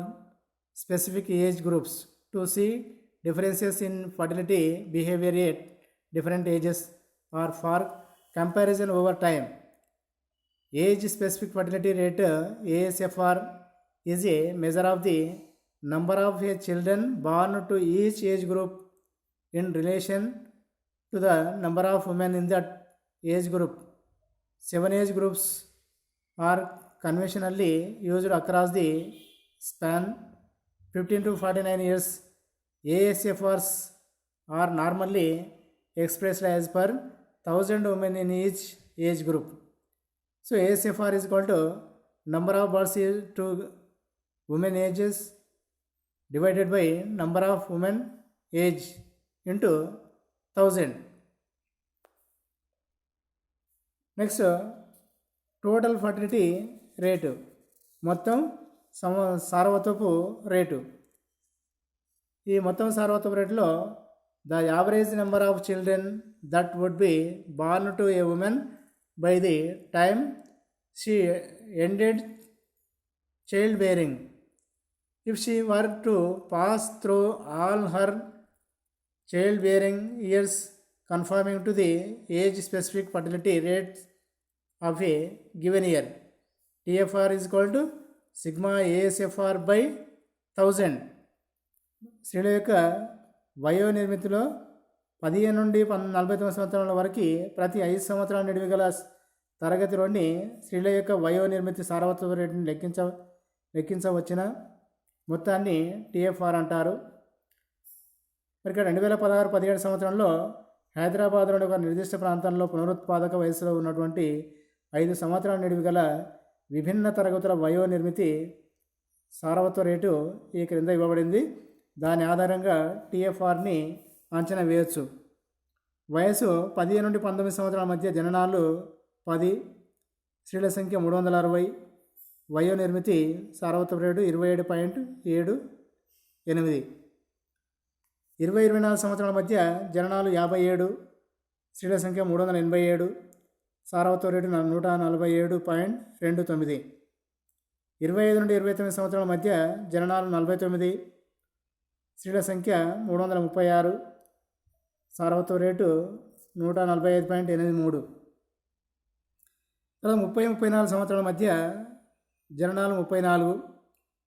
specific age groups to see differences in fertility behavior at different ages or for comparison over time. Age specific fertility rate ASFR is a measure of the number of children born to each age group in relation to the number of women in that age group 7 age groups are conventionally used across the span 15 to 49 years. ASFRs are normally expressed as per 1000 women in each age group. So ASFR is equal to number of births to women ages divided by number of women age into 1000. Next total fertility rate, మొత్తం సార్వత్రపు రేటు. ఈ మొత్తం సార్వత్రపు రేటులో the average number of children that would be born to a women by the time she ended child bearing, if she were to pass through all her child bearing years conforming to the age specific fertility rates of a given year. TFR is equal to sigma ASFR by 1000. స్త్రీల యొక్క వయో నిర్మితిలో 15 నుండి 49 సంవత్సరాల వరకు ప్రతి 5 సంవత్సరాల నడువి గల తరగతిలోని స్త్రీల యొక్క వయో నిర్మితి సార్వత్రిక రేటును లెక్కించవచ్చిన మొత్తాన్ని TFR అంటారు. మరి ఇక్కడ 2016-17 సంవత్సరంలో హైదరాబాద్లోని ఒక నిర్దిష్ట ప్రాంతంలో పునరుత్పాదక వయసులో ఉన్నటువంటి 5 సంవత్సరాల నిడివి గల విభిన్న తరగతుల వయో నిర్మితి సార్వత్రిక రేటు ఈ క్రింద ఇవ్వబడింది. దాని ఆధారంగా TFRని అంచనా వేయవచ్చు. వయసు 15 నుండి 19 సంవత్సరాల మధ్య జననాలు 10, స్త్రీల సంఖ్య 360, వయో నిర్మితి సార్వత్రిక రేటు 27.78. 20-24 సంవత్సరాల మధ్య జననాలు 57, స్త్రీల సంఖ్య 387, సార్వత్రిక రేటు 147.29. 25 నుండి 29 సంవత్సరాల మధ్య జననాలు 49, స్త్రీల సంఖ్య 336, సార్వత్రిక రేటు 145.83. తర్వాత 30-34 సంవత్సరాల మధ్య జననాలు 34,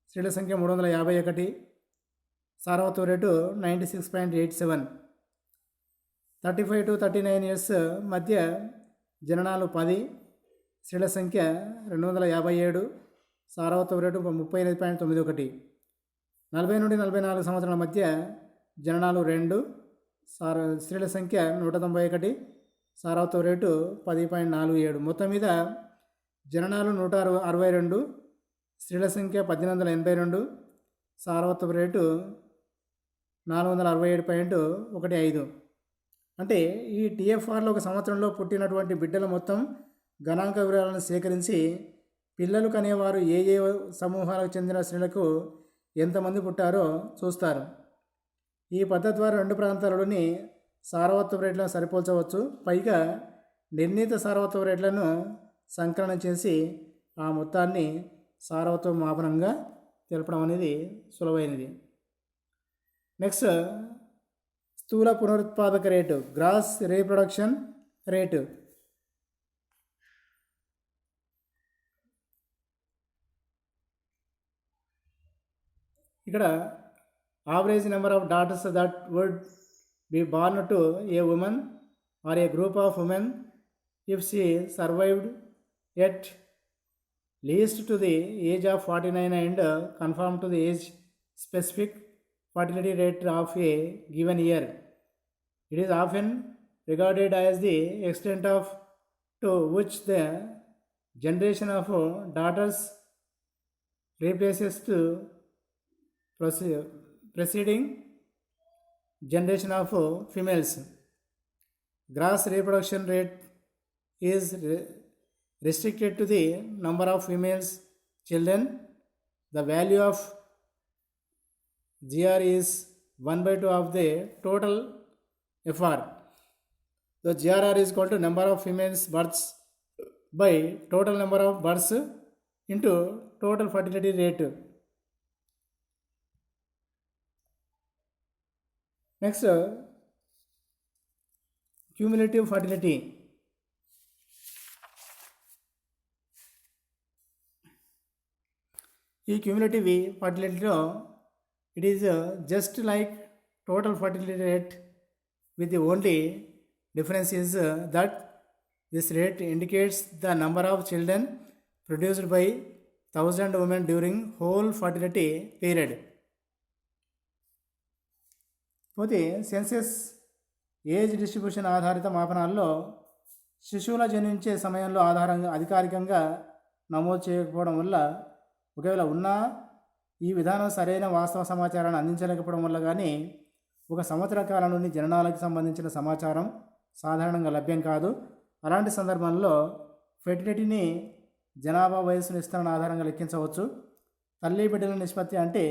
స్త్రీల సంఖ్య 351, సార్వత్రిక రేటు 96.87. 35 to 39 ఇయర్స్ మధ్య జననాలు 10, స్త్రీల సంఖ్య 257, సార్వత్రిక రేటు 38.91. 40 నుండి 44 సంవత్సరాల మధ్య జననాలు 2, స్త్రీల సంఖ్య 191, సార్వత్రిక రేటు 10.47. మొత్తం మీద జననాలు 162, స్త్రీల సంఖ్య 1882, సార్వత్రిక రేటు 467.15. అంటే ఈ TFRలో ఒక సంవత్సరంలో పుట్టినటువంటి బిడ్డల మొత్తం గణాంక వివరాలను సేకరించి పిల్లలు కనేవారు ఏ ఏ సమూహాలకు చెందిన స్త్రీలకు ఎంతమంది పుట్టారో చూస్తారు. ఈ పద్ధతి ద్వారా 2 ప్రాంతాలలోని సార్వత్రిక రేట్లను సరిపోల్చవచ్చు. పైగా నిర్ణీత సార్వత్రిక రేట్లను సంకలనం చేసి ఆ మొత్తాన్ని సార్వత్రిక మాపనంగా తెలపడం అనేది సులభమైనది. నెక్స్ట్ స్థూల పునరుత్పాదక రేటు, గ్రాస్ రీప్రొడక్షన్ రేటు. ఇక్కడ average number of daughters that would be born to a women or a group of women if she survived at least to the age of 49 and conform to the age specific fertility rate of a given year. It is often regarded as the extent of to which the generation of daughters replaces the preceding generation of females. Gross reproduction rate is restricted to the number of females children. The value of GR is 1/2 of the total FR. The GRR is equal to number of females births by total number of births into total fertility rate. Next, cumulative fertility. ఈ cumulative ఫర్టిలిటీలో it is just like total fertility rate with the only difference is that This rate indicates the number of children produced by 1000 women during whole fertility period. పోతే senses age distribution ఆధారిత మాపనాల్లో శిశువుల జన్మించే సమయంలో అధికారికంగా నమోదు చేయకపోవడం వల్ల, ఒకవేళ ఉన్నా ఈ విధానం సరైన వాస్తవ సమాచారాన్ని అందించలేకపోవడం వల్ల కానీ ఒక సంవత్సర కాలంలోని జననాలకు సంబంధించిన సమాచారం సాధారణంగా లభ్యం కాదు. అలాంటి సందర్భంలో ఫెర్టిలిటీని జనాభా వయస్సు నిష్కరణ ఆధారంగా లెక్కించవచ్చు. తల్లి బిడ్డల నిష్పత్తి అంటే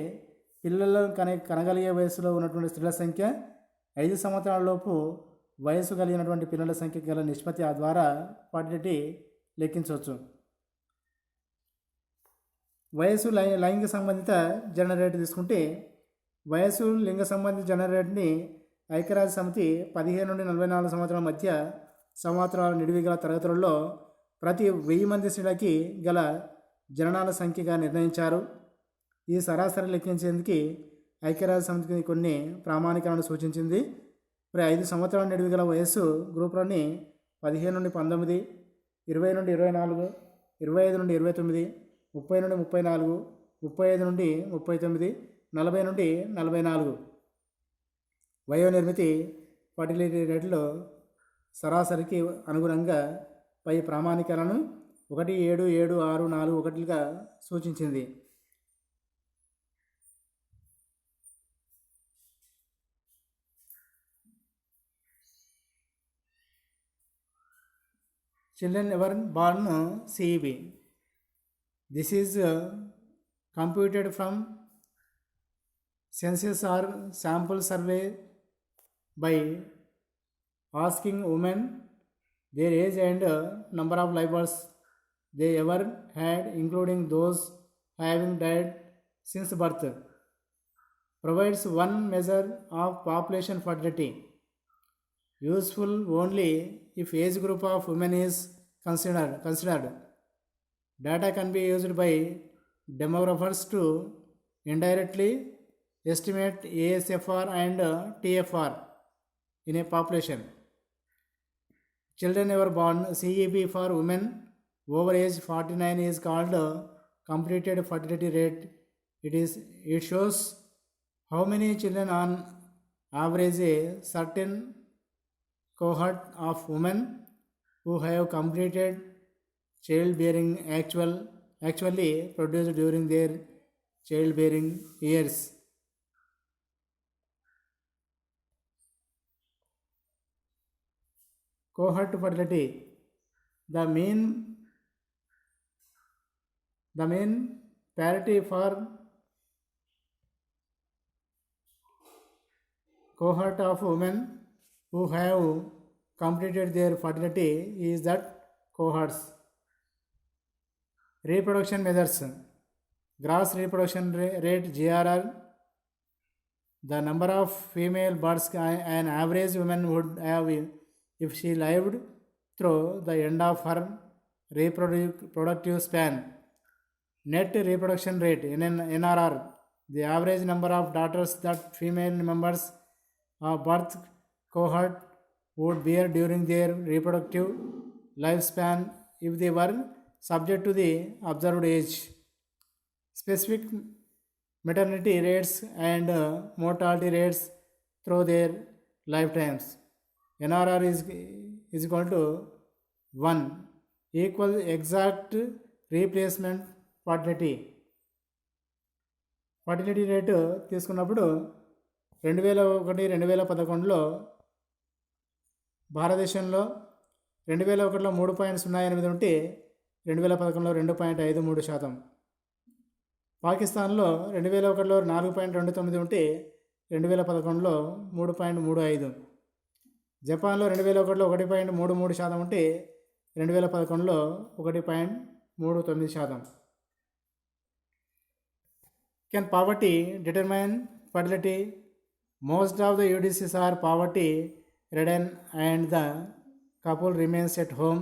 పిల్లలు కనగలిగే వయసులో ఉన్నటువంటి స్త్రీల సంఖ్య 5 సంవత్సరాల లోపు వయసు కలిగినటువంటి పిల్లల సంఖ్య గల నిష్పత్తి ద్వారా ఫర్టిలిటీ లెక్కించవచ్చు. వయసు లైంగిక సంబంధిత జనన రేటు తీసుకుంటే, వయసు లింగ సంబంధిత జనన రేటుని ఐక్యరాజ్య సమితి 15 నుండి 44 సంవత్సరాల మధ్య సంవత్సరాల నిడివి గల తరగతులలో ప్రతి 1000 మంది స్త్రీలకి గల జననాల సంఖ్యగా నిర్ణయించారు. ఈ సరాసరి లెక్కించేందుకు ఐక్యరాజ్య సమితి కొన్ని ప్రామాణికాలను సూచించింది. మరి 5 సంవత్సరాల నిడివి గల వయస్సు గ్రూపులని 15 నుండి 19, 20 నుండి 24, 25 నుండి 29, 30 నుండి 34, 35 నుండి 39, 40 నుండి 44 వయోనిర్మితి ఫర్టిలిటీ రేట్లో సరాసరికి అనుగుణంగా పై ప్రామాణికాలను 1, 7, 7, 6, 4, 1గా సూచించింది. Children ever born CEB. This is computed from census or sample survey by asking women their age and number of live births they ever had, including those having died since birth. Provides one measure of population fertility, useful only if age group of women is considered. Data can be used by demographers to indirectly estimate ASFR and TFR in a population. Children ever born CEB for women over age 49 is called completed fertility rate. It shows how many children on average a certain cohort of women who have completed childbearing actually produced during their childbearing years. Cohort fertility. The mean parity for cohort of women who have completed their fertility is that cohorts. Reproduction measures. Gross reproduction rate GRR. The number of female births an average woman would have if she lived through the end of her reproductive span. Net reproduction rate NRR. The average number of daughters that female members of birth cohort would bear during their reproductive lifespan if they were subject to the observed age. Specific maternity rates and mortality rates through their lifetimes. NRR is equal to 1 equal exact replacement fertility. Fertility rate తీసుకున్నప్పుడు 2001-2011లో భారతదేశంలో 2001లో 3.08 ఉంటే 2011లో 2.53%. పాకిస్తాన్లో 2001లో 4.29 ఉంటే 2011లో 3.35. జపాన్లో 2001లో 1.33% ఉంటే 2011లో 1.39%. Can poverty determine fertility? Most of the UDCs are poverty ridden and the couple remains at home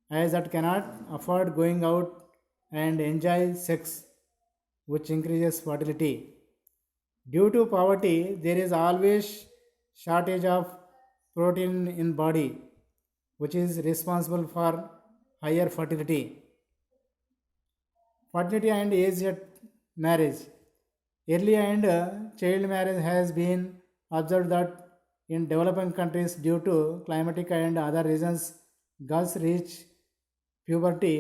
as that cannot afford going out and enjoy sex, which increases fertility. Due to poverty, there is always shortage of protein in body. which is responsible for higher fertility. Fertility and age at marriage. Early and child marriage has been observed that in developing countries due to climatic and other reasons, girls reach puberty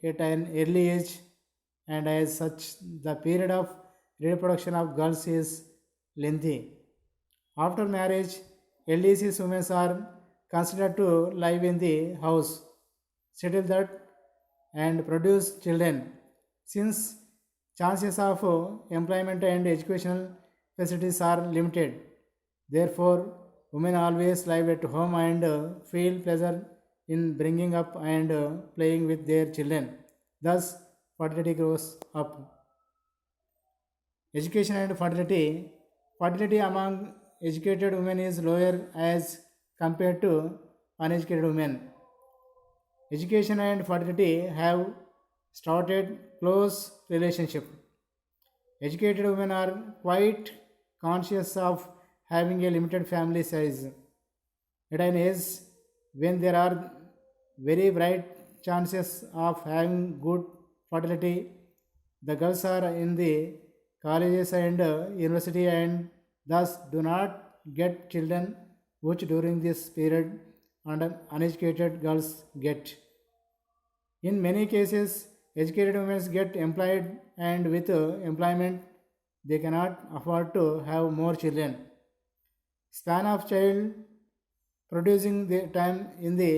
at an early age, and as such, the period of reproduction of girls is lengthy. After marriage, LDCs women are considered to live in the house, settle that, and produce children. Since chances of employment and educational facilities are limited, therefore, women always live at home and feel pleasure in bringing up and playing with their children. Thus, fertility grows up. Education and fertility. Fertility among educated women is lower as compared to uneducated women. Education and fertility have started close relationship. Educated women are quite conscious of having a limited family size. At an age when there are very bright chances of having good fertility, the girls are in the colleges and university and thus do not get children which during this period uneducated girls get. In many cases, educated women get employed and with employment they cannot afford to have more children. Span of child producing the time in the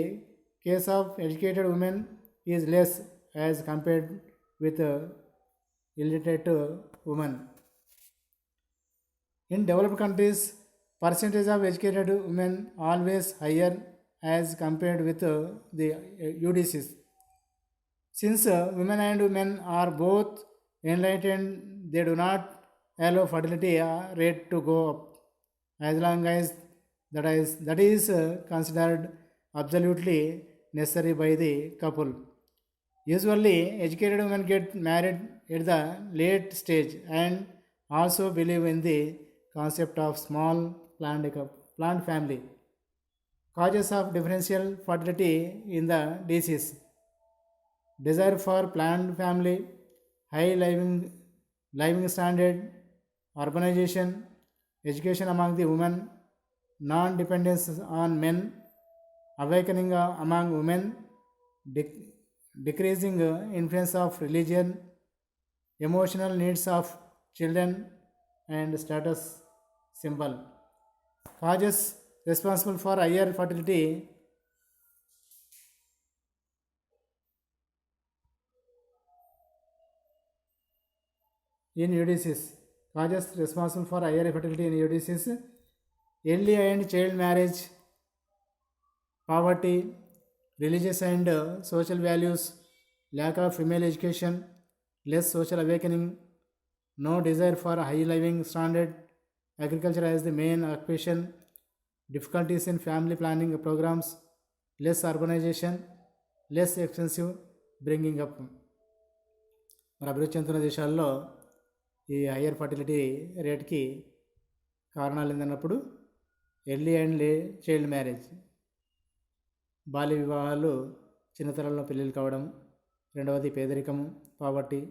case of educated women is less as compared with illiterate women. In developed countries, percentage of educated women always higher as compared with the UDCs. Since women and men are both enlightened, they do not allow fertility rate to go up as long as that is considered absolutely necessary by the couple. Usually, educated women get married at the late stage and also believe in the concept of small planned family. Causes of differential fertility in the disease: desire for planned family, high living standard, urbanization, education among the women, non-dependence on men, awakening among women, dec- decreasing influence of religion, emotional needs of children, and status symbol. Causes responsible for higher fertility in UDCs. Causes responsible for higher fertility in UDCs: early and child marriage, poverty, religious and social values, lack of female education, less social awakening, no desire for high living standard, agriculture as the main occupation, difficulties in family planning programs, less urbanization, less expensive bringing up. మన అభివృద్ధి చెందుతున్న దేశాల్లో ఈ higher fertility రేట్కి కారణాలు ఏంటన్నప్పుడు early and child marriage, బాల్య వివాహాలు, చిన్నతనంలో పెళ్ళిళ్ళు కావడం, రెండవది పేదరికము పావర్టీ,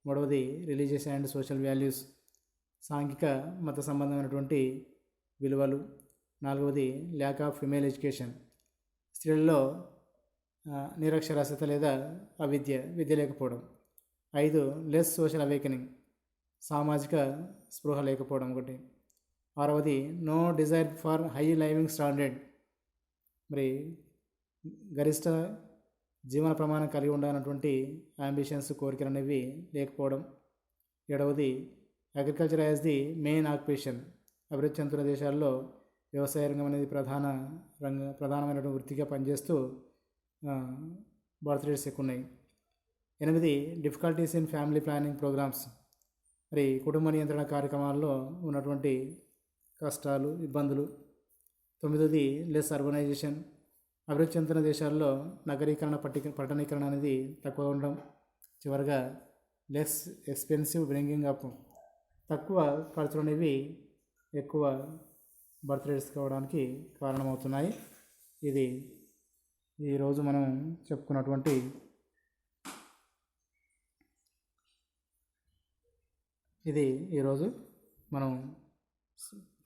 మూడవది రిలీజియస్ అండ్ సోషల్ వాల్యూస్, సాంఘిక మత సంబంధమైనటువంటి విలువలు, నాలుగవది ల్యాక్ ఆఫ్ ఫిమేల్ ఎడ్యుకేషన్, స్త్రీలలో నిరక్షరాస్యత లేదా విద్య లేకపోవడం, 5 లెస్ సోషల్ అవేకనింగ్, సామాజిక స్పృహ లేకపోవడం ఒకటి, 6వది no desire for high living standard, మరి గరిష్ట జీవన ప్రమాణం కలిగి ఉండాలన్నటువంటి అంబిషన్స్ కోరికలు అనేవి లేకపోవడం, 7వది agriculture as the main occupation, అభివృద్ధి చెందుతున్న దేశాల్లో వ్యవసాయ రంగం అనేది ప్రధానమైనటువంటి వృత్తిగా పనిచేస్తూ బర్త్ రేట్స్ ఎక్కువ ఉన్నాయి. 8 difficulties in family planning programs, మరి కుటుంబ నియంత్రణ కార్యక్రమాల్లో ఉన్నటువంటి కష్టాలు ఇబ్బందులు. 9వది లెస్ అర్బనైజేషన్, అభివృద్ధి చెందుతున్న దేశాల్లో నగరీకరణ పట్టణీకరణ అనేది తక్కువ ఉండడం. చివరిగా లెస్ ఎక్స్పెన్సివ్ బ్రింగింగ్ అప్, తక్కువ ఖర్చులు అనేవి ఎక్కువ బర్త్ రేట్స్ కావడానికి కారణమవుతున్నాయి. ఇది ఈరోజు మనం చెప్పుకున్నటువంటి ఇది ఈరోజు మనం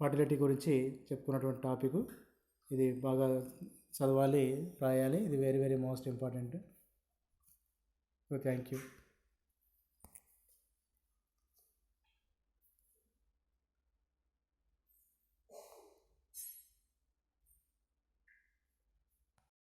ఫర్టిలిటీ గురించి చెప్పుకున్నటువంటి టాపిక్. ఇది బాగా చదవాలి, రాయాలి. ఇది very very most important. So thank you.